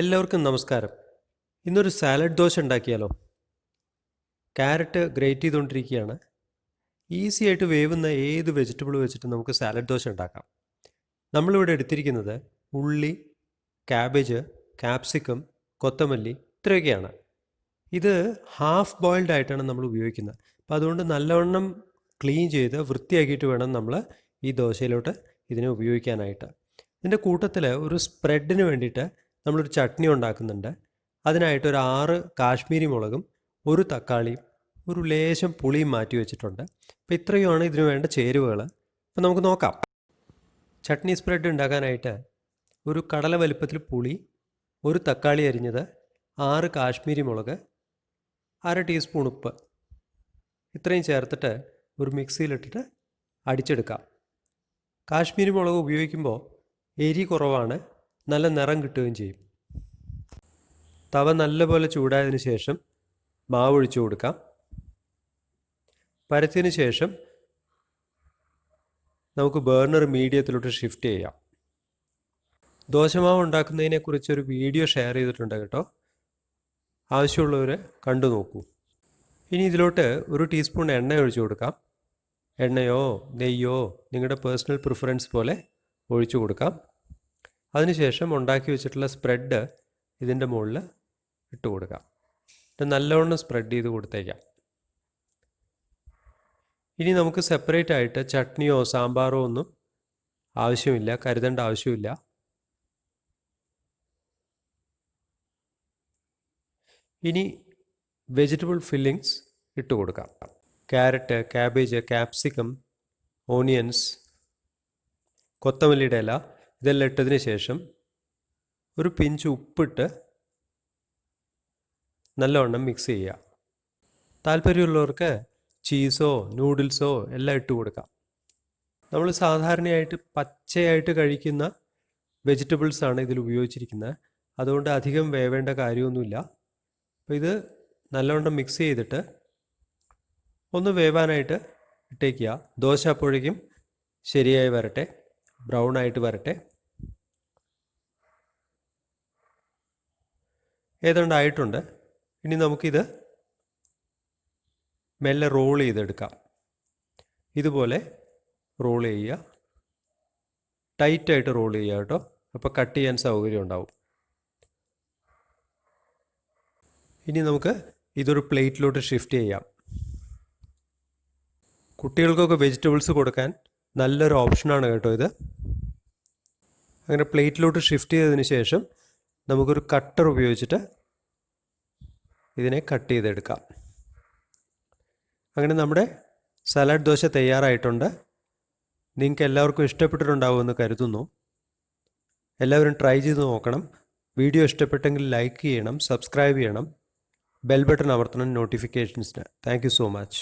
എല്ലാവർക്കും നമസ്കാരം. ഇന്നൊരു സാലഡ് ദോശ ഉണ്ടാക്കിയാലോ? ക്യാരറ്റ് ഗ്രേറ്റ് ചെയ്തുകൊണ്ടിരിക്കുകയാണ്. ഈസി ആയിട്ട് വേവുന്ന ഏത് വെജിറ്റബിൾ വെച്ചിട്ട് നമുക്ക് സാലഡ് ദോശ ഉണ്ടാക്കാം. നമ്മളിവിടെ എടുത്തിരിക്കുന്നത് ഉള്ളി, ക്യാബേജ്, ക്യാപ്സിക്കം, കൊത്തമല്ലി ഇത്രയൊക്കെയാണ്. ഇത് ഹാഫ് ബോയിൽഡ് ആയിട്ടാണ് നമ്മൾ ഉപയോഗിക്കുന്നത്. അപ്പോൾ അതുകൊണ്ട് നല്ലവണ്ണം ക്ലീൻ ചെയ്ത് വൃത്തിയാക്കിയിട്ട് വേണം നമ്മൾ ഈ ദോശയിലോട്ട് ഇതിനെ ഉപയോഗിക്കാനായിട്ട്. ഇതിൻ്റെ കൂട്ടത്തിൽ ഒരു സ്പ്രെഡിന് വേണ്ടിയിട്ട് നമ്മളൊരു ചട്നി ഉണ്ടാക്കുന്നുണ്ട്. അതിനായിട്ട് ഒരു 6 കാശ്മീരി മുളകും ഒരു തക്കാളിയും ഒരു ലേശം പുളിയും മാറ്റി വെച്ചിട്ടുണ്ട്. അപ്പോൾ ഇത്രയുമാണ് ഇതിന് വേണ്ട ചേരുവകൾ. അപ്പോൾ നമുക്ക് നോക്കാം. ചട്നി സ്പ്രെഡ് ഉണ്ടാക്കാനായിട്ട് ഒരു കടല വലുപ്പത്തിൽ പുളി, ഒരു തക്കാളി അരിഞ്ഞത്, 6 കാശ്മീരി മുളക്, 1/2 ടീസ്പൂൺ ഉപ്പ് ഇത്രയും ചേർത്തിട്ട് ഒരു മിക്സിയിലിട്ടിട്ട് അടിച്ചെടുക്കാം. കാശ്മീരി മുളക് ഉപയോഗിക്കുമ്പോൾ എരി കുറവാണ്, നല്ല നിറം കിട്ടുകയും ചെയ്യും. തവ നല്ലപോലെ ചൂടായതിനു ശേഷം മാവ് ഒഴിച്ചു കൊടുക്കാം. പരത്തിയതിന് ശേഷം നമുക്ക് ബേർണർ മീഡിയത്തിലോട്ട് ഷിഫ്റ്റ് ചെയ്യാം. ദോശമാവ് ഉണ്ടാക്കുന്നതിനെക്കുറിച്ചൊരു വീഡിയോ ഷെയർ ചെയ്തിട്ടുണ്ട് കേട്ടോ, ആവശ്യമുള്ളവർ കണ്ടു നോക്കൂ. ഇനി ഇതിലോട്ട് ഒരു ടീസ്പൂൺ എണ്ണ ഒഴിച്ചു കൊടുക്കാം. എണ്ണയോ നെയ്യോ നിങ്ങളുടെ പേഴ്സണൽ പ്രിഫറൻസ് പോലെ ഒഴിച്ചു കൊടുക്കാം. അതിനുശേഷം ഉണ്ടാക്കി വെച്ചിട്ടുള്ള സ്പ്രെഡ് ഇതിൻ്റെ മുകളിൽ ഇട്ട് കൊടുക്കാം. നല്ലവണ്ണം സ്പ്രെഡ് ചെയ്ത് കൊടുത്തേക്കാം. ഇനി നമുക്ക് സെപ്പറേറ്റ് ആയിട്ട് ചട്നിയോ സാമ്പാറോ ഒന്നും ആവശ്യമില്ല, കരുതേണ്ട ആവശ്യമില്ല. ഇനി വെജിറ്റബിൾ ഫില്ലിങ്സ് ഇട്ട് കൊടുക്കാം. ക്യാരറ്റ്, ക്യാബേജ്, ക്യാപ്സിക്കം, ഓണിയൻസ്, കൊത്തമല്ലിയുടെ ഇല ഇതെല്ലാം ഇട്ടതിന് ശേഷം ഒരു പിഞ്ച് ഉപ്പിട്ട് നല്ലവണ്ണം മിക്സ് ചെയ്യുക. താല്പര്യമുള്ളവർക്ക് ചീസോ നൂഡിൽസോ എല്ലാം ഇട്ട് കൊടുക്കാം. നമ്മൾ സാധാരണയായിട്ട് പച്ചയായിട്ട് കഴിക്കുന്ന വെജിറ്റബിൾസാണ് ഇതിൽ ഉപയോഗിച്ചിരിക്കുന്നത്. അതുകൊണ്ട് അധികം വേവേണ്ട കാര്യമൊന്നുമില്ല. അപ്പോൾ ഇത് നല്ലവണ്ണം മിക്സ് ചെയ്തിട്ട് ഒന്ന് വേവാനായിട്ട് ഇട്ടേക്കുക. ദോശ അപ്പോഴേക്കും ശരിയായി വരട്ടെ, ബ്രൗൺ ആയിട്ട് വരട്ടെ. ഏതാണ്ട് ആയിട്ടുണ്ട്. ഇനി നമുക്കിത് മെല്ലെ റോൾ ചെയ്തെടുക്കാം. ഇതുപോലെ റോൾ ചെയ്യുക, ടൈറ്റായിട്ട് റോൾ ചെയ്യുക കേട്ടോ, അപ്പോൾ കട്ട് ചെയ്യാൻ സൗകര്യം ഉണ്ടാവും. ഇനി നമുക്ക് ഇതൊരു പ്ലേറ്റിലോട്ട് ഷിഫ്റ്റ് ചെയ്യാം. കുട്ടികൾക്കൊക്കെ വെജിറ്റബിൾസ് കൊടുക്കാൻ നല്ലൊരു ഓപ്ഷനാണ് കേട്ടോ ഇത്. അങ്ങനെ പ്ലേറ്റിലോട്ട് ഷിഫ്റ്റ് ചെയ്തതിന് ശേഷം നമുക്കൊരു കട്ടർ ഉപയോഗിച്ചിട്ട് ഇതിനെ കട്ട് ചെയ്തെടുക്കാം. അങ്ങനെ നമ്മുടെ സലാഡ് ദോശ തയ്യാറായിട്ടുണ്ട്. നിങ്ങൾക്ക് എല്ലാവർക്കും ഇഷ്ടപ്പെട്ടിട്ടുണ്ടാവുമെന്ന് കരുതുന്നു. എല്ലാവരും ട്രൈ ചെയ്ത് നോക്കണം. വീഡിയോ ഇഷ്ടപ്പെട്ടെങ്കിൽ ലൈക്ക് ചെയ്യണം, സബ്സ്ക്രൈബ് ചെയ്യണം, ബെൽ ബട്ടൺ അമർത്തണം നോട്ടിഫിക്കേഷൻസിന്. Thank you so much.